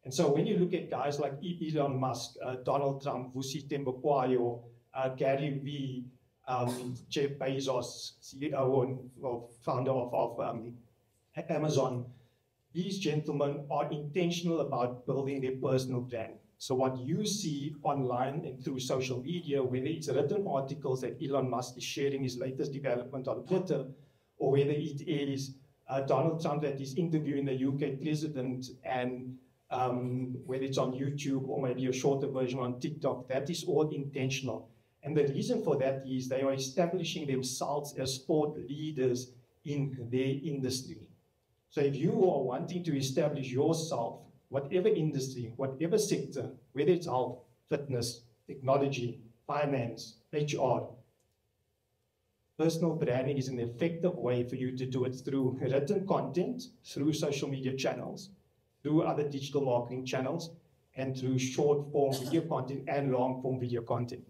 And so when you look at guys like Elon Musk, Donald Trump, Vusi Tembakwayo, Gary Vee, Jeff Bezos, CEO and founder of Amazon, these gentlemen are intentional about building their personal brand. So what you see online and through social media, whether it's written articles that Elon Musk is sharing his latest development on Twitter, or whether it is Donald Trump that is interviewing the UK president, and whether it's on YouTube or maybe a shorter version on TikTok, that is all intentional. And the reason for that is they are establishing themselves as thought leaders in their industry. So if you are wanting to establish yourself, whatever industry, whatever sector, whether it's health, fitness, technology, finance, HR, personal branding is an effective way for you to do it through written content, through social media channels, through other digital marketing channels, and through short-form video content and long-form video content.